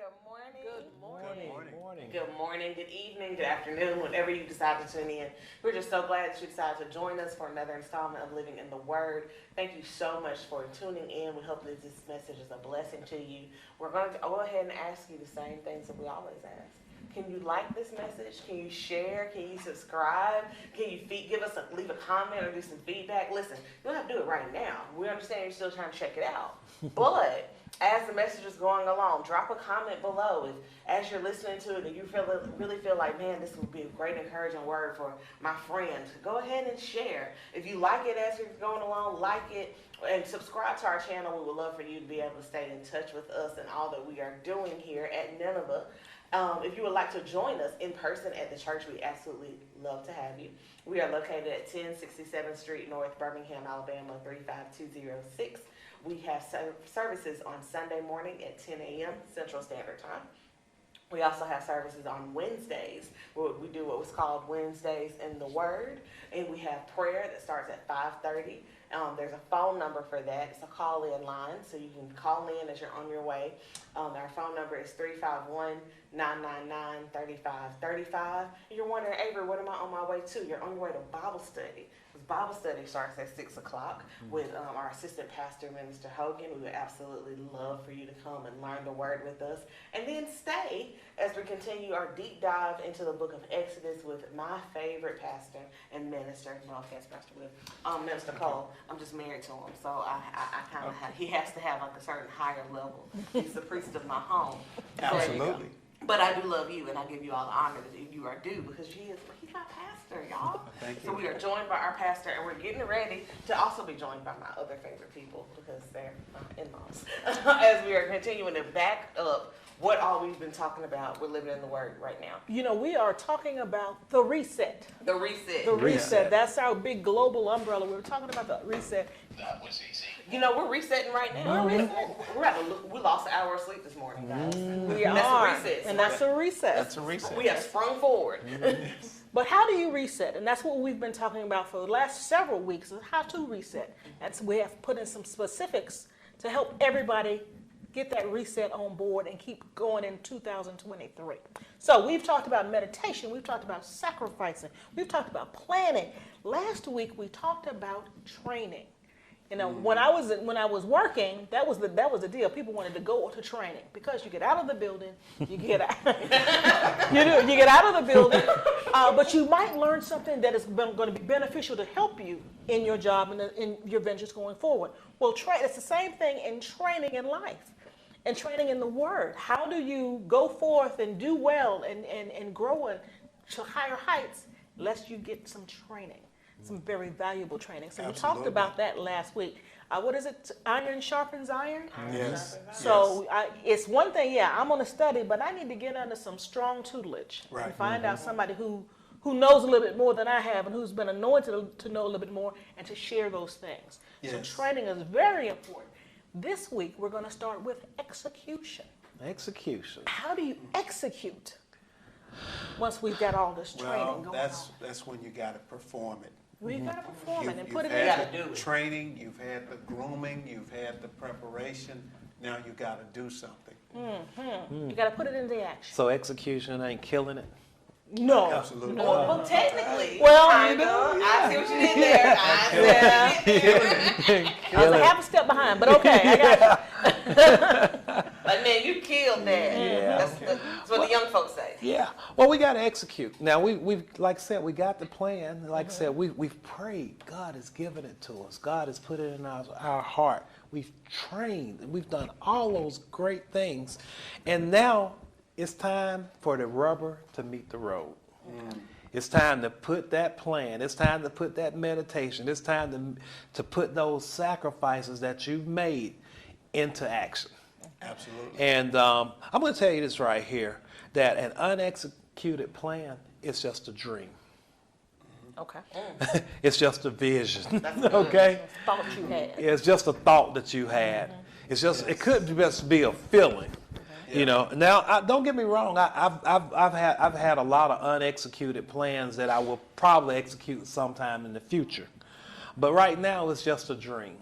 Good morning. Good morning. Good morning. Good morning, good evening, good afternoon, whenever you decide to tune in. We're just so glad that you decided to join us for another installment of Living in the Word. Thank you so much for tuning in. We hope that this message is a blessing to you. We're going to go ahead and ask you the same things that we always ask. Can you like this message? Can you share? Can you subscribe? Can you leave a comment or do some feedback? Listen, you don't have to do it right now. We understand you're still trying to check it out. But as the message is going along, drop a comment below. If as you're listening to it and you really feel like, man, this would be a great encouraging word for my friends, go ahead and share. If you like it as you're going along, like it and subscribe to our channel. We would love for you to be able to stay in touch with us and all that we are doing here at Nineveh. If you would like to join us in person at the church, we absolutely love to have you. We are located at 1067th Street North, Birmingham, Alabama, 35206. We have services on Sunday morning at 10 a.m. Central Standard Time. We also have services on Wednesdays, where we do what was called Wednesdays in the Word, and we have prayer that starts at 5:30. There's a phone number for that. It's a call-in line, so you can call in as you're on your way. Our phone number is 351-999-3535. You're wondering, Avery, what am I on my way to? You're on your way to Bible study. Bible study starts at 6 o'clock with our assistant pastor, Minister Hogan. We would absolutely love for you to come and learn the word with us. And then stay as we continue our deep dive into the book of Exodus with my favorite pastor and minister, no offense, Pastor Will, Minister Cole. I'm just married to him, so I kind of he has to have like a certain higher level. He's the priest of my home. Absolutely. But I do love you, and I give you all the honor that you are due because he's my pastor, y'all. Thank you. So we are joined by our pastor, and we're getting ready to also be joined by my other favorite people because they're my in-laws. As we are continuing to back up what all we've been talking about, we're living in the Word right now. You know, we are talking about the reset. The reset. The reset. That's our big global umbrella. We were talking about the reset. That was easy. You know, we're resetting right now. We lost an hour of sleep this morning, guys. We And are. that's a reset. And that's a reset. That's a reset. We have sprung forward. But how do you reset? And that's what we've been talking about for the last several weeks, is how to reset. And so we have put in some specifics to help everybody get that reset on board and keep going in 2023. So we've talked about meditation. We've talked about sacrificing. We've talked about planning. Last week we talked about training. You know, when I was working, that was the deal. People wanted to go to training because you get out of the building, you get out, you get out of the building, but you might learn something that is going to be beneficial to help you in your job and in your ventures going forward. Well, it's the same thing in training in life and training in the Word. How do you go forth and do well and grow to higher heights lest you get some training? Some very valuable training. So we talked about that last week. What is it? Iron sharpens iron? Yes. So it's one thing, I'm going to study, but I need to get under some strong tutelage and Right. find out somebody who knows a little bit more than I have and who's been anointed to know a little bit more and to share those things. So Yes. training is very important. This week, we're going to start with execution. Execution. How do you execute once we've got all this training going on? That's when you got to perform it. Well, you got to perform it and You've put it had in. gotta the do it. training, you've had the grooming, you've had the preparation. Now you got to do something. You got to put it into action. So execution ain't killing it. No. Absolutely. No. Well, technically, Well, kind of. I see what you did there. I see what you did there. I was a half a step behind, but okay, I got Like, man, you killed that. Yeah, That's what the young folks say. Yeah. Well, we got to execute. Now, we've like I said, we got the plan. Like I said, we've prayed. God has given it to us. God has put it in our heart. We've trained. We've done all those great things. And now it's time for the rubber to meet the road. It's time to put that plan. It's time to put that meditation. It's time to put those sacrifices that you've made into action. Absolutely. And I'm going to tell you this right here, that an unexecuted plan is just a dream. okay. It's just a vision, That's good. okay? Thought you had. It's just a thought that you had. It's just, it could just be a feeling, you know. Now, don't get me wrong. I've had a lot of unexecuted plans that I will probably execute sometime in the future. But right now, it's just a dream,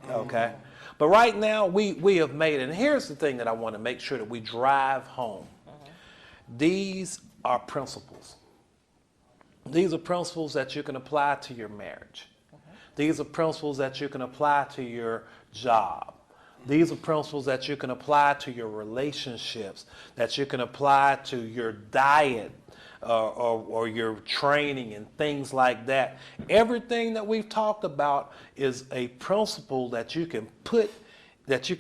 okay? But right now, we have made it. And here's the thing that I want to make sure that we drive home. These are principles. These are principles that you can apply to your marriage. These are principles that you can apply to your job. These are principles that you can apply to your relationships, that you can apply to your diet or your training and things like that. Everything that we've talked about is a principle that you can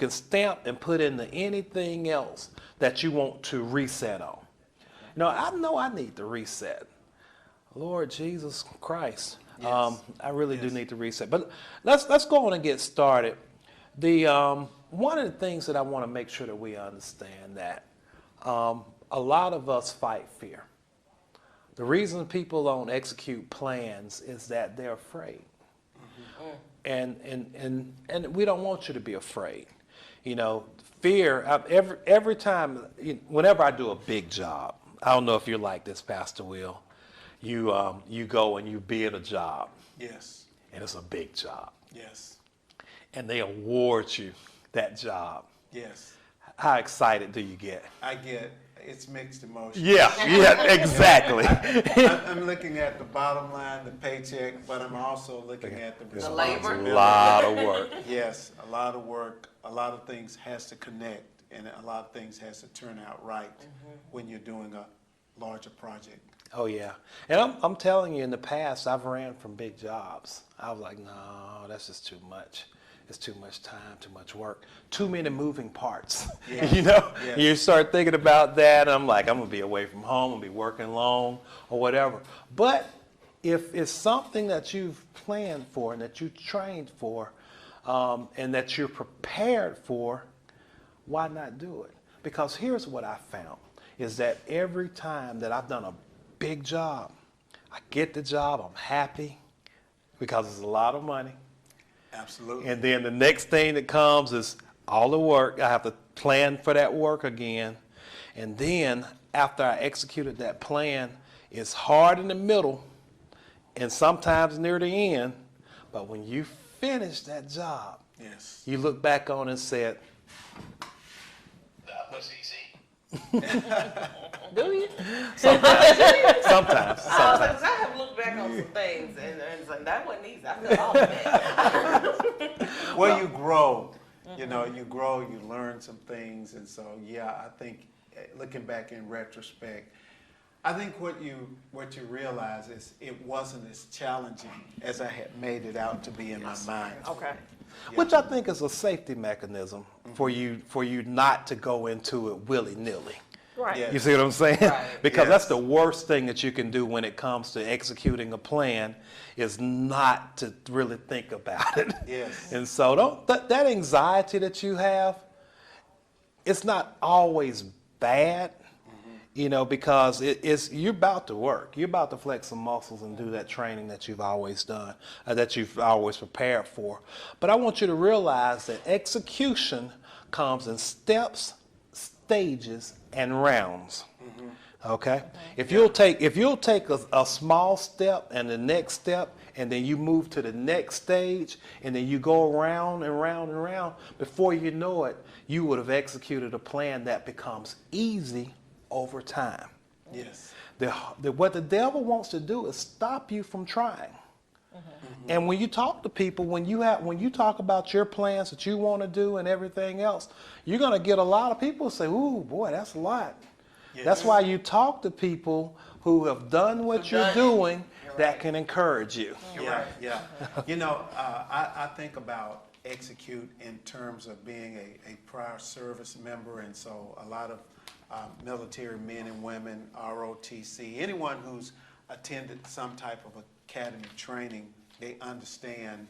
stamp and put into anything else that you want to reset on. I know I need to reset. Lord Jesus Christ. Yes. I really do Yes. need to reset. But let's go on and get started. One of the things that I want to make sure that we understand that a lot of us fight fear. The reason people don't execute plans is that they're afraid. And we don't want you to be afraid. Fear, every time, whenever I do a big job, I don't know if you're like this, Pastor Will, you go and you bid a job, Yes. and it's a big job, Yes. and they award you that job. Yes. How excited do you get? It's mixed emotions. Yeah, exactly. I'm looking at the bottom line, the paycheck, but I'm also looking at the It's labor. a responsibility. lot of work. Yes, a lot of work, a lot of things has to connect, and a lot of things has to turn out right when you're doing a larger project. Oh yeah, and I'm telling you, in the past, I've ran from big jobs. I was like, no, that's just too much. It's too much time, too much work, too many moving parts. Yes. Yes. You start thinking about that. I'm like, I'm gonna be away from home. I'm gonna be working long or whatever. But if it's something that you've planned for and that you trained for, and that you're prepared for, why not do it? Because here's what I found, is that every time that I've done a big job, I get the job, I'm happy because it's a lot of money. Absolutely. And then the next thing that comes is all the work. I have to plan for that work again. And then after I executed that plan, it's hard in the middle and sometimes near the end. But when you finish that job, Yes. you look back on and said, That was easy. Do you? sometimes. I have looked back on some things and it's like, that wasn't easy. I feel all of that. Well, you grow, you grow, you learn some things. And so, yeah, I think looking back in retrospect, I think what you realize is it wasn't as challenging as I had made it out to be in my mind. Okay. Which I think is a safety mechanism for you not to go into it willy-nilly. Right. Yeah. You see what I'm saying? Right. Because that's Yes. the worst thing that you can do when it comes to executing a plan is not to really think about it. Yes. And so that anxiety that you have, it's not always bad, because you're about to work. You're about to flex some muscles and do that training that you've always done, that you've always prepared for. But I want you to realize that execution comes in steps, stages, and rounds. Okay? If you'll take a small step and the next step, and then you move to the next stage, and then you go around and round and round, before you know it, you would have executed a plan that becomes easy over time. Yes. What the devil wants to do is stop you from trying. And when you talk to people, when you talk about your plans that you want to do and everything else, you're going to get a lot of people who say, "Ooh, boy, that's a lot." Yes. That's why you talk to people who have done what Who've you're done it. doing You're that right. can encourage you. Yeah, yeah. I think about execute in terms of being a prior service member, and so a lot of military men and women, ROTC, anyone who's attended some type of academy training, they understand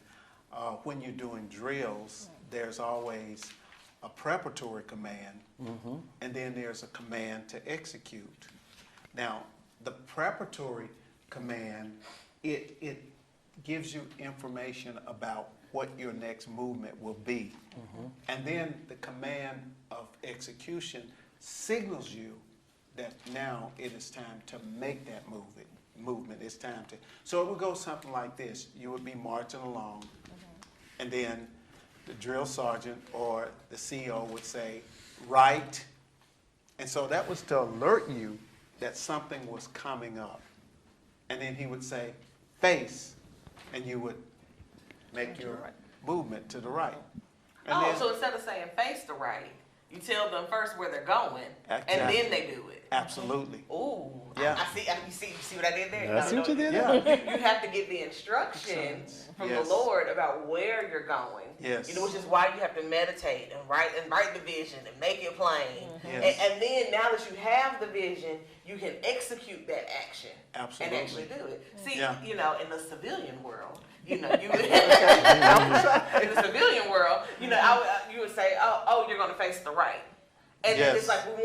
when you're doing drills, there's always a preparatory command, and then there's a command to execute. Now, the preparatory command, it gives you information about what your next movement will be. And then the command of execution signals you that now it is time to make that movement. It's time to. So it would go something like this. You would be marching along, and then the drill sergeant or the CO would say, right. And so that was to alert you that something was coming up. And then he would say, face, and you would make your movement to the right. And Oh, then- so instead of saying face the right, you tell them first where they're going, and Exactly. then they do it. Absolutely. Ooh, Yeah. you see what I did there? I see what you did Yeah. You have to get the instruction from Yes. the Lord about where you're going. Yes. You know, which is why you have to meditate and write the vision and make it plain. Yes. And then now that you have the vision, you can execute that action Absolutely. and actually do it. See, Yeah. you know, in the civilian world, you know, you in the civilian world, you know, you would say, oh, you're going to face the right. And then it's Yes. like,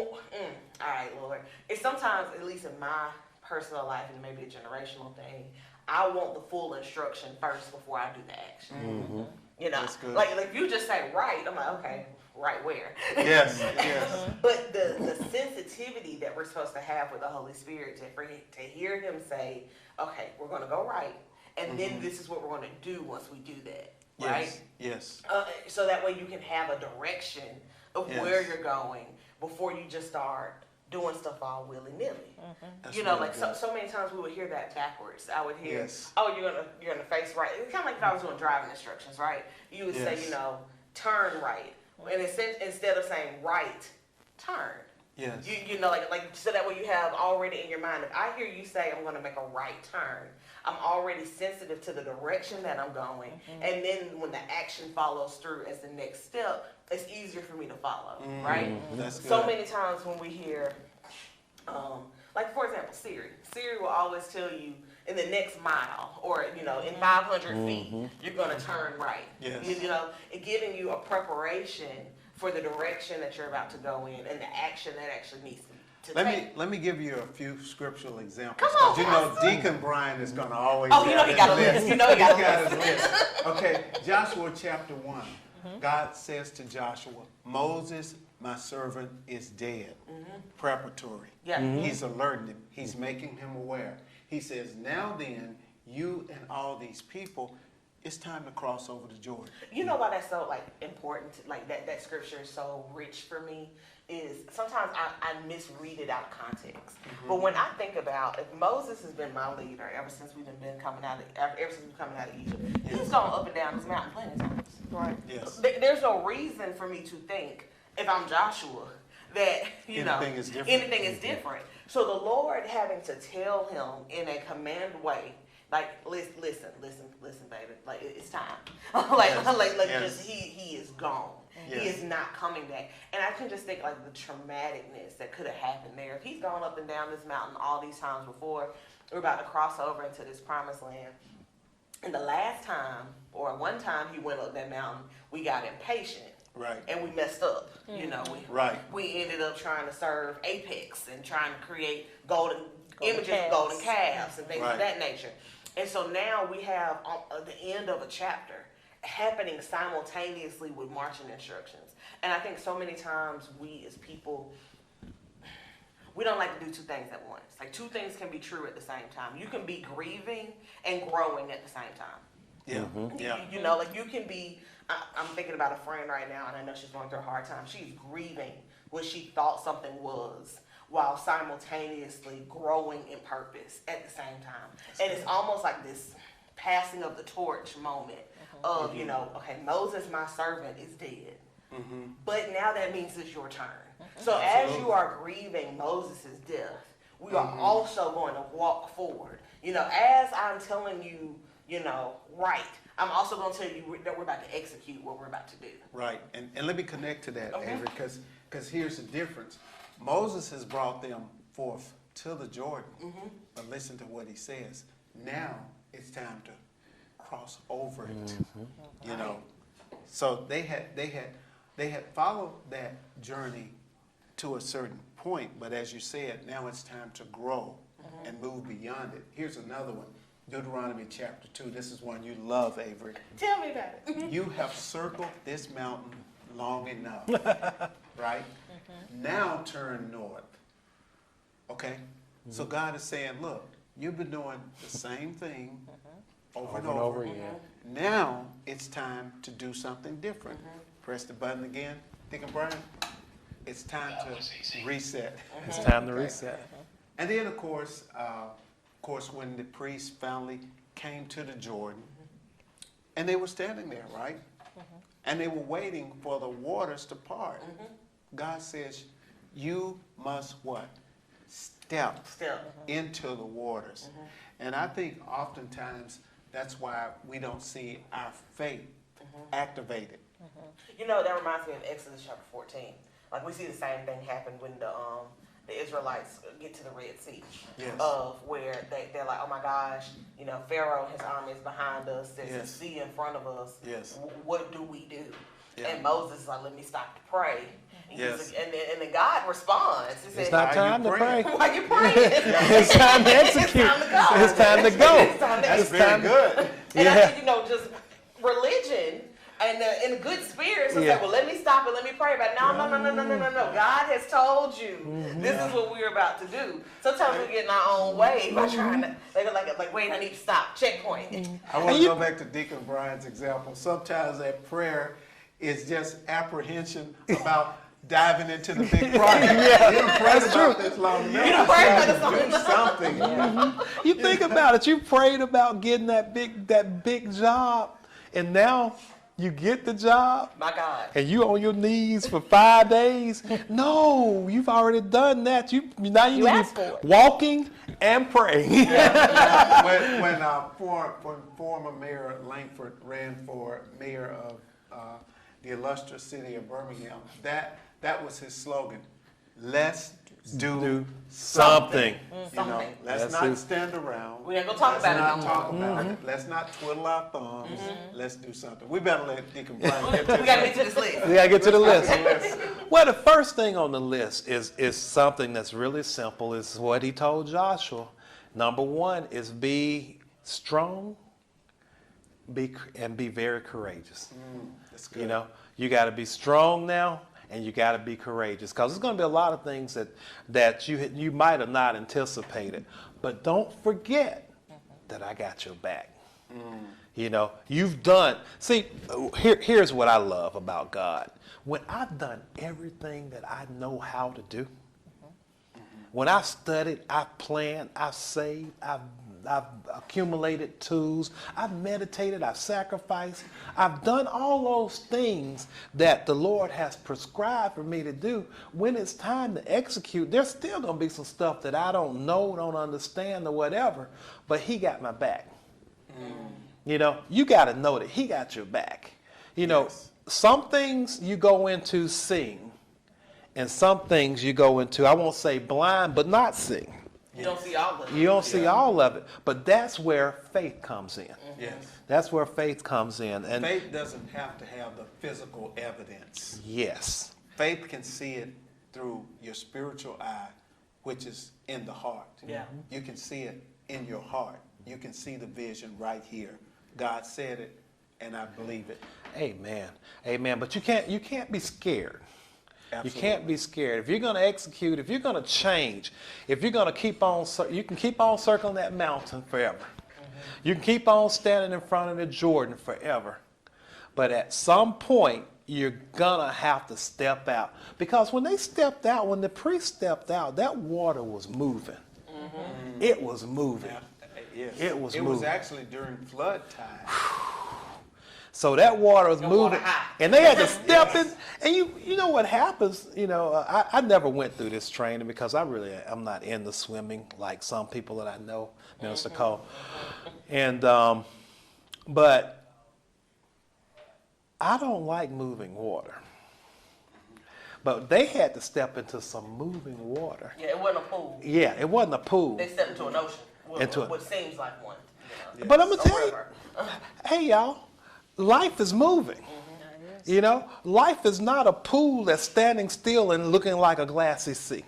all right, Lord. It's sometimes, at least in my personal life, and maybe a generational thing, I want the full instruction first before I do the action. You know, That's good. like if you just say right, I'm like, okay, right where? Yes, yes. But the sensitivity that we're supposed to have with the Holy Spirit to hear Him say, okay, we're going to go right, and then this is what we're going to do once we do that, right? Yes, So that way you can have a direction of Yes. where you're going before you just start doing stuff all willy-nilly. That's You know, really like good. so many times we would hear that backwards. I would hear, Yes. oh, you're gonna face right. It's kind of like if I was doing driving instructions, right? You would say, Yes. you know, turn right, and instead of saying right, turn. Yes. You know, like so that way you have already in your mind. If I hear you say I'm going to make a right turn, I'm already sensitive to the direction that I'm going, and then when the action follows through as the next step, it's easier for me to follow, right? That's good. So many times when we hear, like for example, Siri will always tell you in the next mile, or you know, in 500 feet, you're going to turn right. Yes. You know, it giving you a preparation for the direction that you're about to go in and the action that actually needs to take. Let me give you a few scriptural examples. Come on, 'cause you know Pastor. Deacon Brian is going to always. Oh, you know have he his got a list. You know he got a He's his list. Okay, Joshua chapter 1. God says to Joshua, Moses, my servant, is dead. Preparatory. Yeah. He's alerting him. He's making him aware. He says, now then, you and all these people, it's time to cross over the Jordan. You know why that's so like important? Like that scripture is so rich for me. Is sometimes I misread it out of context. But when I think about if Moses has been my leader ever since we've been coming out of ever since we've coming out of Egypt, he's gone up and down this mountain plenty of times. Right. Yes. There's no reason for me to think if I'm Joshua that Anything is different. Anything is different. So the Lord having to tell him in a command way, like listen, baby, like it's time. Yes. Just he is gone. Yes. He is not coming back. And I can just think like the traumaticness that could have happened there. If he's gone up and down this mountain all these times before, we're about to cross over into this promised land. And the last time, or one time he went up that mountain, we got impatient. Right. And we messed up. You know, Right. we ended up trying to serve Apex and trying to create golden images calves. of golden calves and things Right. of that nature. And so now we have the end of a chapter happening simultaneously with marching instructions. And I think so many times we as people, we don't like to do two things at once. Like two things can be true at the same time. You can be grieving and growing at the same time. Yeah. Yeah. You know, like you can be, I'm thinking about a friend right now, and I know she's going through a hard time. She's grieving what she thought something was while simultaneously growing in purpose at the same time. And it's almost like this passing of the torch moment of, you know, okay, Moses, my servant, is dead. But now that means it's your turn. So as you are grieving Moses' death, we are also going to walk forward. You know, as I'm telling you, you know, right, I'm also going to tell you that we're about to execute what we're about to do. Right. And let me connect to that, Okay. Avery, because here's the difference. Moses has brought them forth to the Jordan, but listen to what he says. Now it's time to cross over it. You know, so they had followed that journey to a certain point, but as you said, now it's time to grow and move beyond it. Here's another one, Deuteronomy chapter 2. This is one you love, Avery. Tell me about it. You have circled this mountain long enough, right? Now turn north. Okay? So God is saying, look, you've been doing the same thing over and and over. over again. Now it's time to do something different. Press the button again. Deacon Brian, it's time to reset. It's time to reset. And then, of course, when the priest finally came to the Jordan, and they were standing there, right? And they were waiting for the waters to part. God says, you must what? Step into the waters. And I think oftentimes that's why we don't see our faith activated. You know, that reminds me of Exodus chapter 14. Like, we see the same thing happen when the Israelites get to the Red Sea. Yes. Of where they're like, oh my gosh, you know, Pharaoh and his army is behind us. There's a Yes. sea in front of us. Yes. What do we do? Yeah. And Moses is like, let me stop to pray. And, Yes. and then God responds. He says, It's not Why you time to pray. praying? why you praying? It's time to execute. It's time to go. It's time to go. It's time to That's It's very time- good. And I Yeah. think, you know, just religion and in a good spirit, so Yeah. say, well, let me stop and let me pray about it. No. God has told you this is what we're about to do. Sometimes we get in our own way by trying to, like, wait, I need to stop. Checkpoint. I want to go back to Deacon Brian's example. Sometimes that prayer is just apprehension about diving into the big project. You done prayed about this long enough. You done prayed about It's this time to do something. You think about it. You prayed about getting that big job, and now you get the job, My God. and you on your knees for 5 days. No, you've already done that. Now you need asked to for it. be walking and praying. When former Mayor Langford ran for mayor of the illustrious city of Birmingham, that was his slogan. Let's do Something. You know, Something. let's That's not it. stand around. We ain't gonna talk about it Let's no not talk more. about it. Let's not twiddle our thumbs. Let's do something. We better let Deacon Brian get to We gotta get to this list. We gotta get to the list. list. Well, the first thing on the list is something that's really simple. Is what he told Joshua. Number one is be strong, be very courageous. That's good. You know, you got to be strong now, and you got to be courageous, because there's going to be a lot of things that you might have not anticipated. But don't forget that I got your back. You know, you've done. See, here's what I love about God. When I've done everything that I know how to do, when I've studied, I've planned, I've saved, I've accumulated tools, I've meditated, I've sacrificed, I've done all those things that the Lord has prescribed for me to do. When it's time to execute, there's still going to be some stuff that I don't know, don't understand, or whatever, but He got my back. You know, you got to know that He got your back. You know, Yes. some things you go into seeing, and some things you go into, I won't say blind, but not seeing. You don't see all of it. You don't see all of it, but that's where faith comes in. Yes. That's where faith comes in. And Faith doesn't have to have the physical evidence. yes, Faith can see it through your spiritual eye, which is in the heart. Yeah. You can see it in your heart. You can see the vision right here. God said it, and I believe it. amen, amen. But you can't be scared. Absolutely. You can't be scared. If you're going to execute, if you're going to change, if you're going to keep on, you can keep on circling that mountain forever. You can keep on standing in front of the Jordan forever. But at some point, you're going to have to step out. Because when they stepped out, when the priest stepped out, that water was moving. It was moving. Yes. It was It moving. was actually during flood time. So that water was The moving, water high. and they had to step in. And you know what happens? You know, I never went through this training because I'm not into swimming like some people that I know, Minister Cole. And but I don't like moving water. But they had to step into some moving water. Yeah, it wasn't a pool. Yeah, it wasn't a pool. They stepped into an ocean. Into a- What seems like one. You know? But I'm gonna A tell you, river. hey y'all, life is moving. You know, life is not a pool that's standing still and looking like a glassy sea.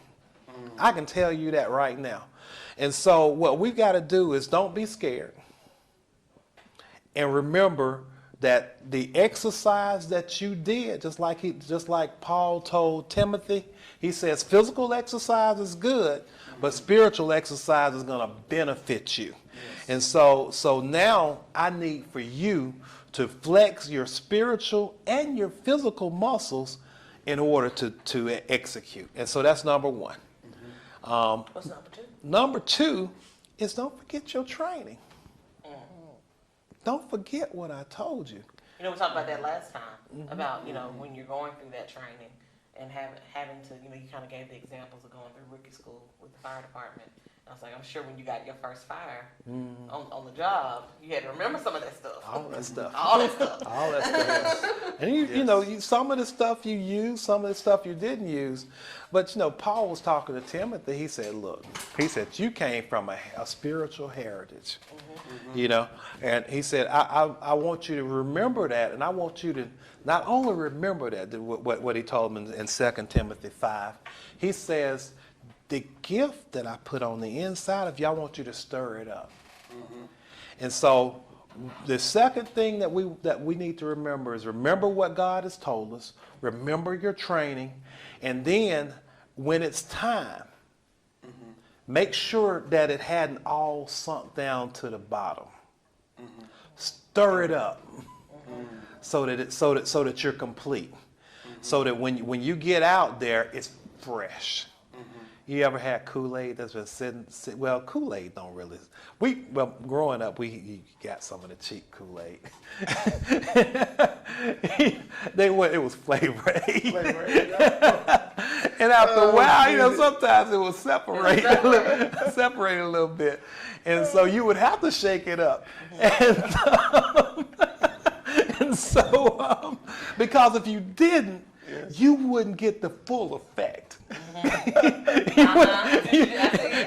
I can tell you that right now. And so what we got to do is don't be scared. And remember that the exercise that you did, just like Paul told Timothy, he says physical exercise is good, but spiritual exercise is going to benefit you. And so now I need for you to flex your spiritual and your physical muscles in order to execute. And so that's number one. What's number two? Number two is don't forget your training. Don't forget what I told you. You know, we talked about that last time, about, you know, when you're going through that training and having to, you know, you kind of gave the examples of going through rookie school with the fire department. I was like, I'm sure when you got your first fire on the job, you had to remember some of that stuff. All that stuff. All that stuff. All that stuff. And you know, some of the stuff you used, some of the stuff you didn't use. But you know, Paul was talking to Timothy. He said, look, he said, you came from a spiritual heritage. You know, and he said, I want you to remember that, and I want you to not only remember that, what he told him in 2 Timothy 5. He says, the gift that I put on the inside of you, I want you to stir it up. And so the second thing that we need to remember is remember what God has told us, remember your training, and then when it's time, make sure that it hadn't all sunk down to the bottom. Stir it up so that you're complete. So that when you get out there, it's fresh. You ever had Kool-Aid that's been sitting? Well, Kool-Aid don't really. Growing up, we got some of the cheap Kool-Aid. It was Flavor Aid. And after a while, you know, sometimes it was separated a little bit, and so you would have to shake it up. And so, because if you didn't, you wouldn't get the full effect.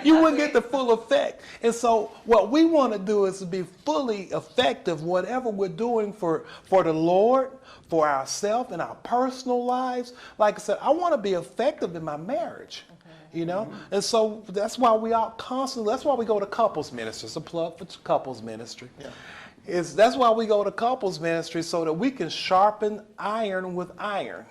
You wouldn't get the full effect. And so what we want to do is to be fully effective, whatever we're doing for the Lord, for ourselves, and our personal lives. Like I said, I want to be effective in my marriage. You know, and so that's why that's why we go to couples ministry. It's a plug for couples ministry. That's why we go to couples ministry, so that we can sharpen iron with iron.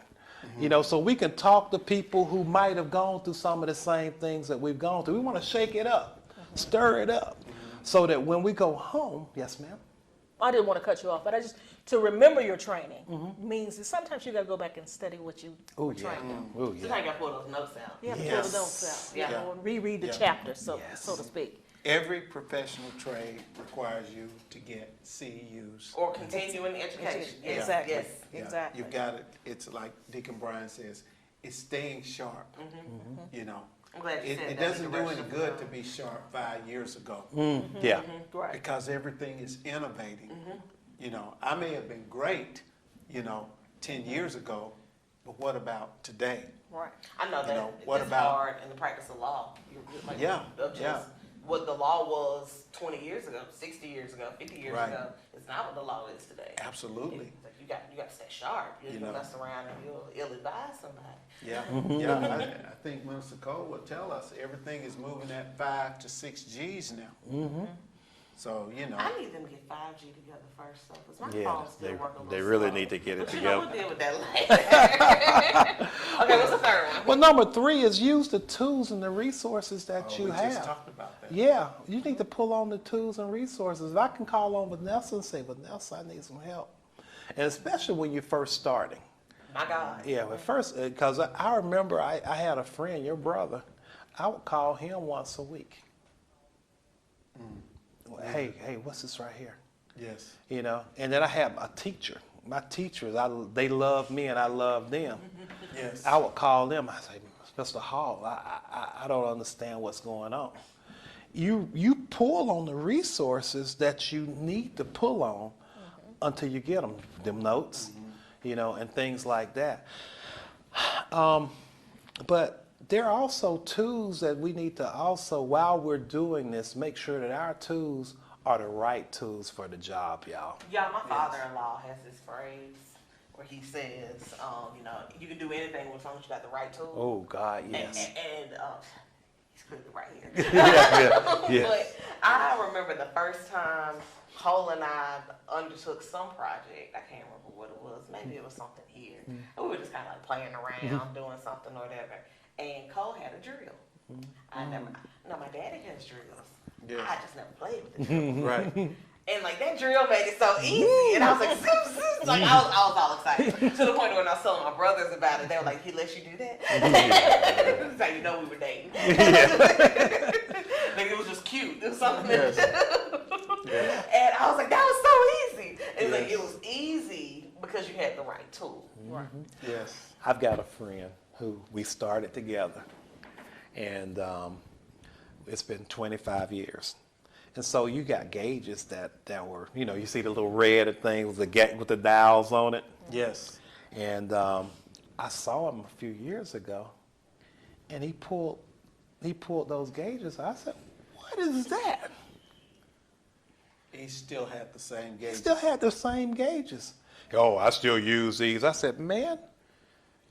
You know, so we can talk to people who might have gone through some of the same things that we've gone through. We want to shake it up, stir it up, so that when we go home, yes, ma'am? I didn't want to cut you off, but to remember your training means that sometimes you got to go back and study what you were trained on. Oh, Sometimes you got to pull those notes out. You have to pull the notes out. Yeah. And reread the chapter, so to speak. Every professional trade requires you to get CEUs. Or continuing education. Yes. Exactly. Yes. Exactly. You've got it. It's like Deacon Brian says, it's staying sharp. You know, I'm glad you said it that. doesn't do any good to be sharp 5 years ago. Yeah. Right. Because everything is innovating. You know, I may have been great, 10 years ago, but what about today? Right. I know that what it's about- hard in the practice of law. Like, Yeah, of just yeah. what the law was 20 years ago, 60 years ago, 50 years Right. ago. It's not what the law is today. Absolutely. It's like you got to stay sharp. You know. mess around and you'll ill-advise somebody. Yeah, yeah. I think Minister Cole will tell us everything is moving at 5 to 6 Gs now. So, I need them to get 5G together first, though, because my Yeah, phone's still working. they really need to get it But together. we'll deal with that later. Okay, what's the third one? Well, number 3 is use the tools and the resources that you we have. just talked about that. Yeah, you need to pull on the tools and resources. If I can call on Vanessa and say, Vanessa, I need some help. And especially when you're first starting. My God. Yeah, but first, because I remember I had a friend, your brother, I would call him once a week. Hey, what's this right here? Yes. And then I have a teacher. My teachers, they love me and I love them. Yes. I would call them. I say, Mr. Hall, I don't understand what's going on. You pull on the resources that you need to pull on until you get them notes, and things like that. But there are also tools that we need to also, while we're doing this, make sure that our tools are the right tools for the job, y'all. Yeah, my father-in-law has this phrase where he says, you can do anything as long as you got the right tools. Oh, God, yes. And he It's clearly right here. yeah. But I remember the first time Cole and I undertook some project. I can't remember what it was. Maybe it was something here. And we were just kind of like playing around, doing something or whatever. And Cole had a drill. I never, no, my daddy has drills. Yeah. I just never played with the drill. Right. And like that drill made it so easy, and I was like, zoom, zoom. Like I was all excited to the point where when I was telling my brothers about it, they were like, "He lets you do that?" That's how you know we were dating. Like it was just cute. It was something. Yes. Yes. And I was like, "That was so easy." And like Yes. it was easy because you had the right tool. Right. Yes. I've got a friend who we started together, and it's been 25 years. And so you got gauges that were, you see the little red thing with the dials on it. Yes. And I saw him a few years ago, and he pulled those gauges. I said, "What is that?" He still had the same He gauge. still had the same gauges. "Oh, I still use these." I said, "Man,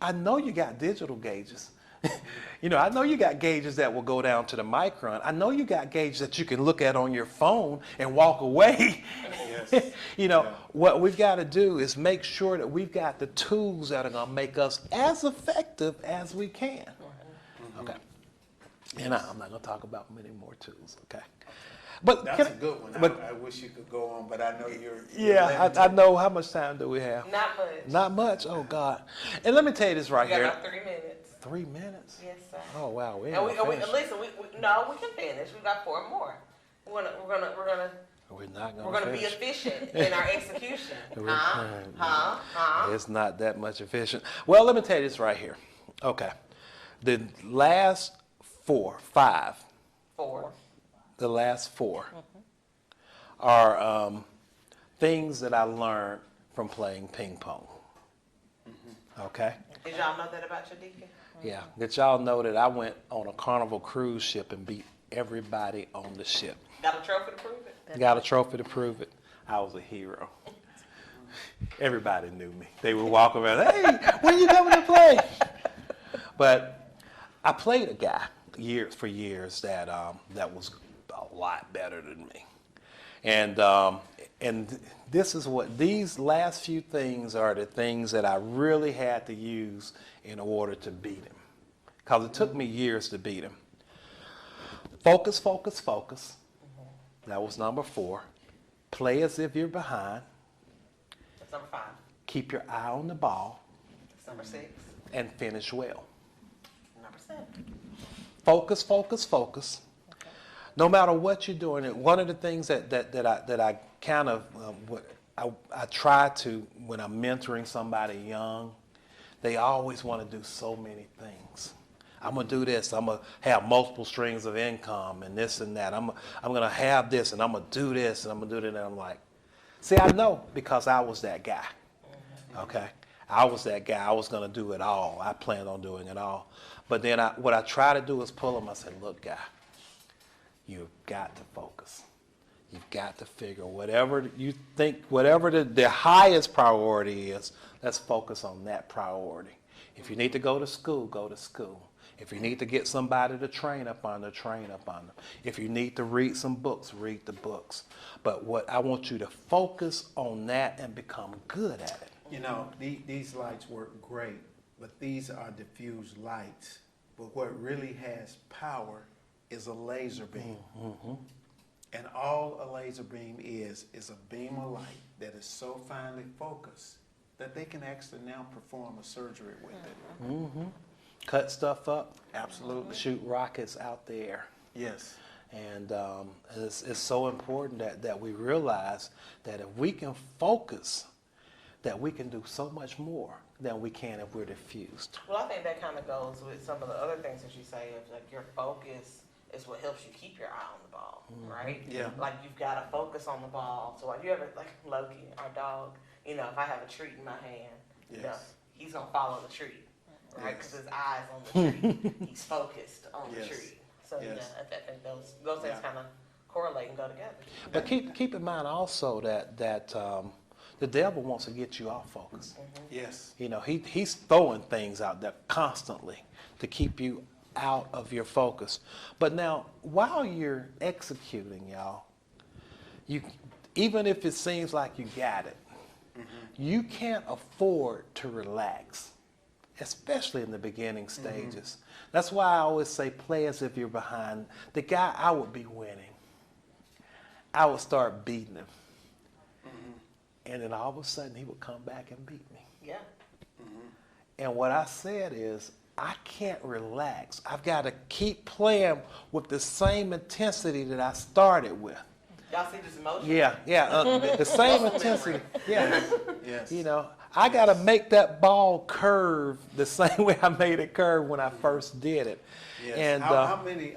I know you got digital gauges. I know you got gauges that will go down to the micron. I know you got gauges that you can look at on your phone and walk away." Yes. Yeah. What we've got to do is make sure that we've got the tools that are going to make us as effective as we can. Okay. And I'm not going to talk about many more tools, okay? But That's can a good one. But I wish you could go on, but I know you're yeah, I know. How much time do we have? Not much. Not much. Oh God. And let me tell you this right We got here. about 3 minutes. 3 minutes. Yes, sir. Oh wow. We And ain't gonna finish. listen, we can finish. We got 4 more. We're Not We're gonna be finish. efficient in our execution. We're- Huh? It's not that much efficient. Well, let me tell you this right here. Okay. The last 5, 4. the last 4 are things that I learned from playing ping pong. Okay? Did y'all know that about your deacon? Yeah. Did y'all know that I went on a Carnival cruise ship and beat everybody on the ship? Got a trophy to prove it? Got a trophy to prove it. I was a hero. Everybody knew me. They would walk around, "Hey, when are you coming to play?" But I played a guy for years that was a lot better than me. And this is what these last few things are, the things that I really had to use in order to beat him. Because it took me years to beat him. Focus, focus, focus. That was number 4. Play as if you're behind. That's number 5. Keep your eye on the ball. That's number 6. And finish well. Number 7. Focus, focus, focus. No matter what you're doing, one of the things that I kind of I try to, when I'm mentoring somebody young, they always want to do so many things. I'm gonna do this. I'm gonna have multiple streams of income and this and that. I'm gonna have this and I'm gonna do this and I'm gonna do that. And I'm like, see, I know because I was that guy. Okay, I was that guy. I was gonna do it all. I planned on doing it all. But then what I try to do is pull them. I say, "Look, guy, you've got to focus. You've got to figure whatever you think, whatever the highest priority is, let's focus on that priority. If you need to go to school, go to school. If you need to get somebody to train up on them, train up on them. If you need to read some books, read the books. But what I want you to focus on that and become good at it." These lights work great, but these are diffused lights. But what really has power is a laser beam. And all a laser beam is a beam of light that is so finely focused that they can actually now perform a surgery with it. Cut stuff up, Absolutely. shoot rockets out there. Yes. And it's so important that we realize that if we can focus, that we can do so much more than we can if we're diffused. Well, I think that kind of goes with some of the other things that you say of like your focus is what helps you keep your eye on the ball, right? Yeah. Like you've got to focus on the ball. So like you ever, like Loki, our dog, if I have a treat in my hand, Yes. he's going to follow the treat, right? Yes. Because his eye's on the treat. He's focused on the Yes. treat. So Yes. yeah, I think those things Yeah. kind of correlate and go together. But keep in mind also that the devil wants to get you off focus. Yes. He's throwing things out there constantly to keep you out of your focus. But now, while you're executing, y'all, even if it seems like you got it, you can't afford to relax, especially in the beginning stages. That's why I always say play as if you're behind. The guy I would be winning, I would start beating him. And then all of a sudden he would come back and beat me. Yeah. And what I said is, I can't relax. I've got to keep playing with the same intensity that I started with. Y'all see this emotion? Yeah, the same intensity. Yeah. Yes. You know, I got to make that ball curve the same way I made it curve when I first did it. Yes. And how many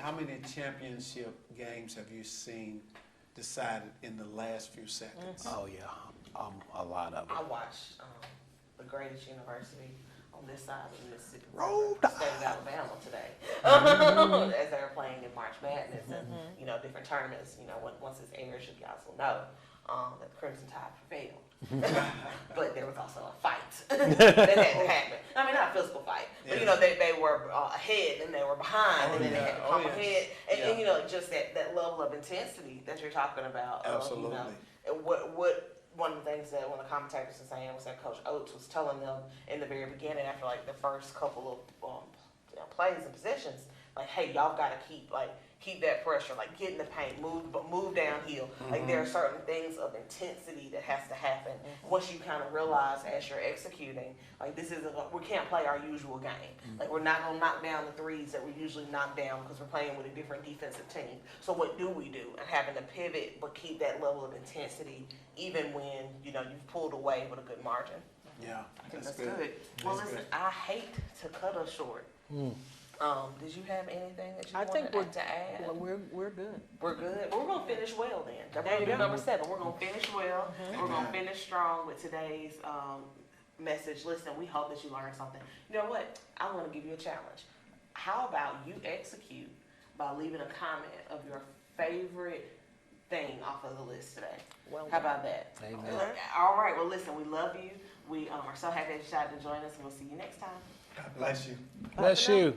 championship games have you seen decided in the last few seconds? oh yeah, a lot of I it. watched the greatest university on this side of the Mississippi Roll River, state of Alabama today, as they were playing in March Madness and different tournaments. Once this airs, you guys will know that the Crimson Tide prevailed. But there was also a fight that had to happen. I mean, not a physical fight, but Yes. they were ahead and they were behind, and then they had to come ahead, and just that level of intensity that you're talking about. Absolutely. What one of the things that one of the commentators was saying was that Coach Oates was telling them in the very beginning, after like the first couple of plays and positions, like, hey, y'all got to keep that pressure, like get in the paint, move downhill. Like there are certain things of intensity that has to happen once you kind of realize as you're executing, like we can't play our usual game. Like we're not gonna knock down the threes that we usually knock down because we're playing with a different defensive team. So what do we do? And having to pivot but keep that level of intensity even when you've pulled away with a good margin. Yeah, I think that's that's good. Well, listen, I hate to cut us short. Did you have anything that you I think wanted to add? Well, we're good. We're good. We're gonna finish well then. That's There you gonna be go. number 7. We're gonna finish well. We're gonna finish strong with today's message. Listen, we hope that you learned something. You know what? I want to give you a challenge. How about you execute by leaving a comment of your favorite thing off of the list today? Well How done. about that? Amen. All right. Well, listen, we love you. We are so happy that you decided to join us, and we'll see you next time. God bless you. Bless you.